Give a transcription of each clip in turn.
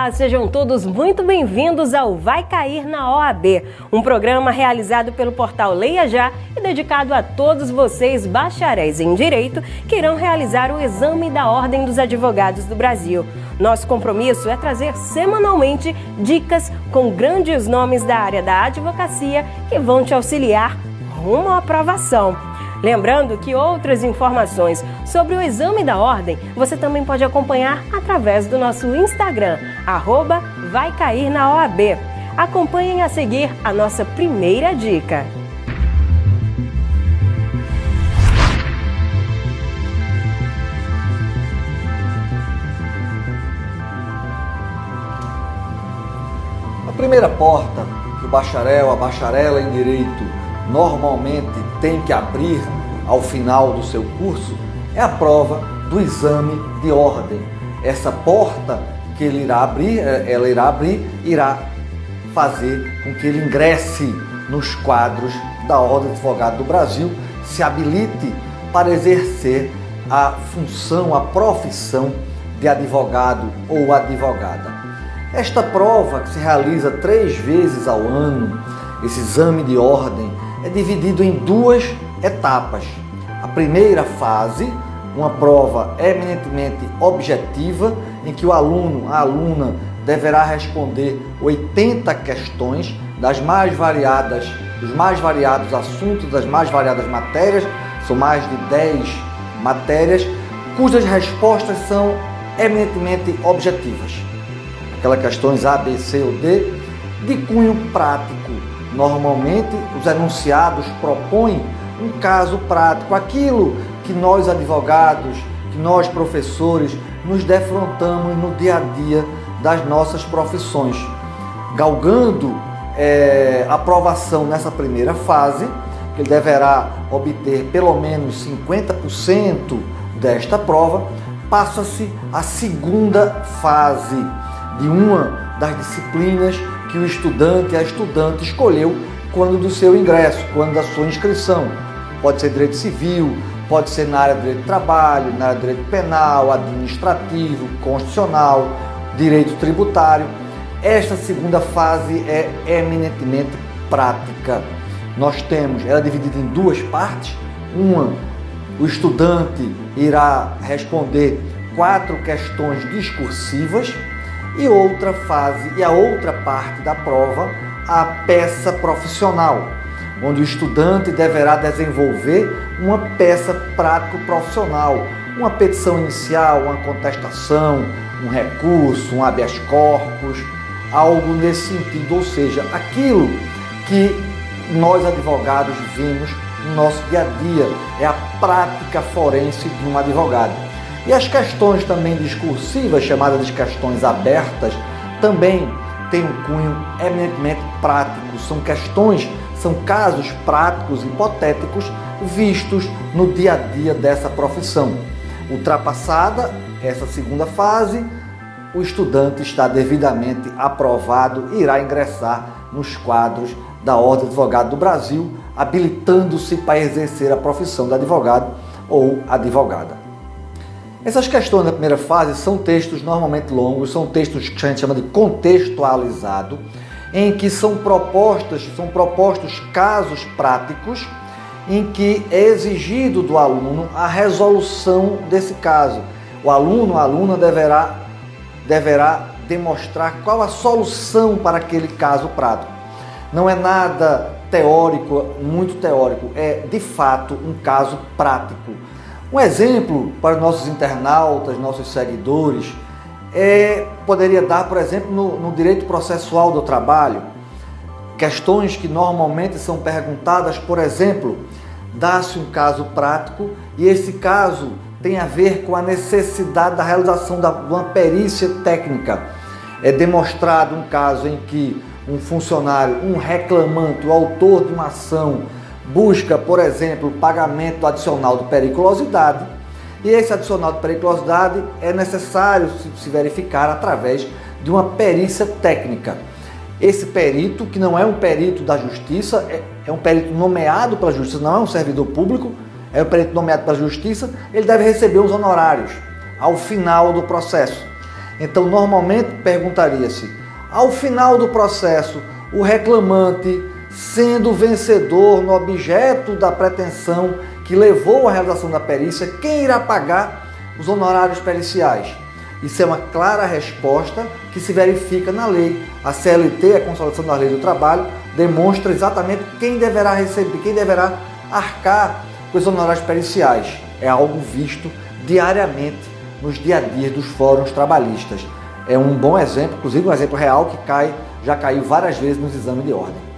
Olá, sejam todos muito bem-vindos ao Vai Cair na OAB, um programa realizado pelo portal Leia Já e dedicado a todos vocês bacharéis em Direito que irão realizar o exame da Ordem dos Advogados do Brasil. Nosso compromisso é trazer semanalmente dicas com grandes nomes da área da advocacia que vão te auxiliar rumo à aprovação. Lembrando que outras informações sobre o exame da ordem você também pode acompanhar através do nosso Instagram, @VaiCairNaOAB. Acompanhem a seguir a nossa primeira dica. A primeira porta que o bacharel, a bacharela em Direito normalmente tem que abrir ao final do seu curso é a prova do exame de ordem. Essa porta que ele irá abrir, irá fazer com que ele ingresse nos quadros da Ordem de Advogados do Brasil, se habilite para exercer a função, a profissão de advogado ou advogada. Esta prova, que se realiza 3 vezes ao ano, esse exame de ordem, é dividido em 2 etapas. A primeira fase, uma prova eminentemente objetiva, em que o aluno, a aluna, deverá responder 80 questões dos mais variados assuntos, das mais variadas matérias, são mais de 10 matérias, cujas respostas são eminentemente objetivas. Aquelas questões A, B, C ou D, de cunho prático. Normalmente, os enunciados propõem um caso prático, aquilo que nós advogados, que nós professores, nos defrontamos no dia a dia das nossas profissões. Galgando aprovação nessa primeira fase, que ele deverá obter pelo menos 50% desta prova, passa-se a segunda fase de uma das disciplinas que o estudante, a estudante escolheu quando do seu ingresso, quando da sua inscrição. Pode ser direito civil, pode ser na área de direito do trabalho, na área de direito penal, administrativo, constitucional, direito tributário. Esta segunda fase é eminentemente prática. Nós temos, ela é dividida em 2 partes. Uma, o estudante irá responder 4 questões discursivas, e outra fase, e a outra parte da prova, a peça profissional, onde o estudante deverá desenvolver uma peça prático-profissional, uma petição inicial, uma contestação, um recurso, um habeas corpus, algo nesse sentido, ou seja, aquilo que nós advogados vimos no nosso dia a dia, é a prática forense de um advogado. E as questões também discursivas, chamadas de questões abertas, também têm um cunho eminentemente prático. São casos práticos, hipotéticos, vistos no dia a dia dessa profissão. Ultrapassada essa segunda fase, o estudante está devidamente aprovado e irá ingressar nos quadros da Ordem de Advogados do Brasil, habilitando-se para exercer a profissão de advogado ou advogada. Essas questões da primeira fase são textos normalmente longos, são textos que a gente chama de contextualizado, em que são propostos casos práticos em que é exigido do aluno a resolução desse caso. O aluno, a aluna deverá demonstrar qual a solução para aquele caso prático. Não é nada teórico, muito teórico, é de fato um caso prático. Um exemplo para nossos internautas, nossos seguidores, poderia dar, por exemplo, no direito processual do trabalho, questões que normalmente são perguntadas, por exemplo, dá-se um caso prático e esse caso tem a ver com a necessidade da realização de uma perícia técnica. É demonstrado um caso em que um funcionário, um reclamante, o autor de uma ação, busca, por exemplo, o pagamento adicional de periculosidade, e esse adicional de periculosidade é necessário se verificar através de uma perícia técnica. Esse perito, que não é um perito da justiça, é um perito nomeado pela justiça, não é um servidor público, é um perito nomeado pela justiça, ele deve receber os honorários ao final do processo. Então, normalmente perguntaria-se, ao final do processo, o reclamante, sendo vencedor no objeto da pretensão que levou à realização da perícia, quem irá pagar os honorários periciais? Isso é uma clara resposta que se verifica na lei. A CLT, a Consolidação da Lei do Trabalho, demonstra exatamente quem deverá receber, quem deverá arcar com os honorários periciais. É algo visto diariamente nos dia a dia dos fóruns trabalhistas. É um bom exemplo, inclusive um exemplo real que já caiu várias vezes nos exames de ordem.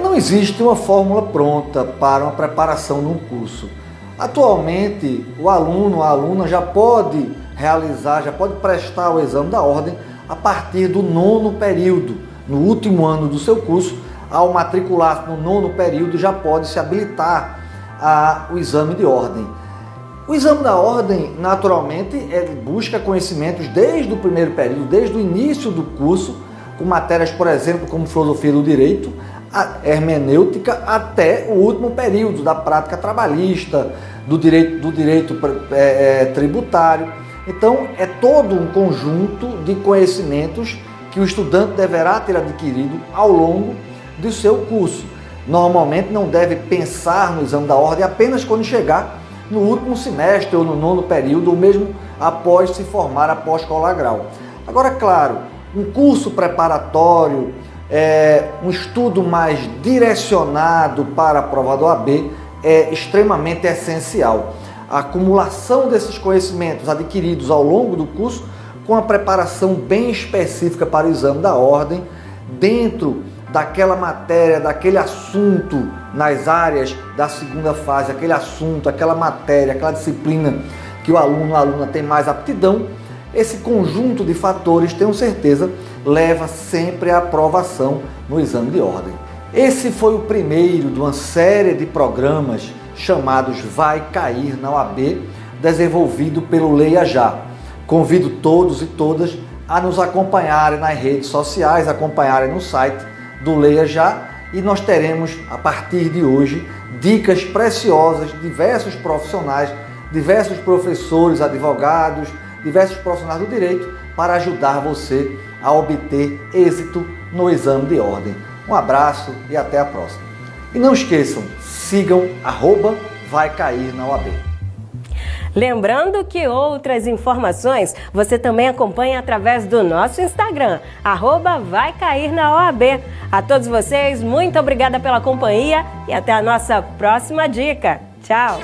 Não existe uma fórmula pronta para uma preparação num curso. Atualmente, o aluno, a aluna já pode realizar, já pode prestar o exame da ordem a partir do 9º período. No último ano do seu curso, ao matricular-se no 9º período, já pode se habilitar ao exame de ordem. O exame da ordem, naturalmente, busca conhecimentos desde o primeiro período, desde o início do curso, com matérias, por exemplo, como filosofia do direito, a hermenêutica, até o último período da prática trabalhista, do direito tributário. Então, é todo um conjunto de conhecimentos que o estudante deverá ter adquirido ao longo do seu curso. Normalmente não deve pensar no exame da ordem apenas quando chegar no último semestre ou no 9º período, ou mesmo após se formar após colar grau. Agora, claro, um curso preparatório, um estudo mais direcionado para a prova da OAB é extremamente essencial. A acumulação desses conhecimentos adquiridos ao longo do curso, com a preparação bem específica para o exame da ordem, dentro daquela matéria, daquele assunto nas áreas da segunda fase, aquele assunto, aquela matéria, aquela disciplina que o aluno, a aluna tem mais aptidão, esse conjunto de fatores, tenho certeza, leva sempre à aprovação no exame de ordem. Esse foi o primeiro de uma série de programas chamados Vai Cair na OAB, desenvolvido pelo Leia Já. Convido todos e todas a nos acompanharem nas redes sociais, acompanharem no site do Leia Já, e nós teremos, a partir de hoje, dicas preciosas de diversos profissionais, diversos professores, advogados, diversos profissionais do direito para ajudar você a obter êxito no exame de ordem. Um abraço e até a próxima. E não esqueçam, sigam @Vai Cair na OAB. Lembrando que outras informações você também acompanha através do nosso Instagram, @Vai Cair na OAB. A todos vocês, muito obrigada pela companhia e até a nossa próxima dica. Tchau!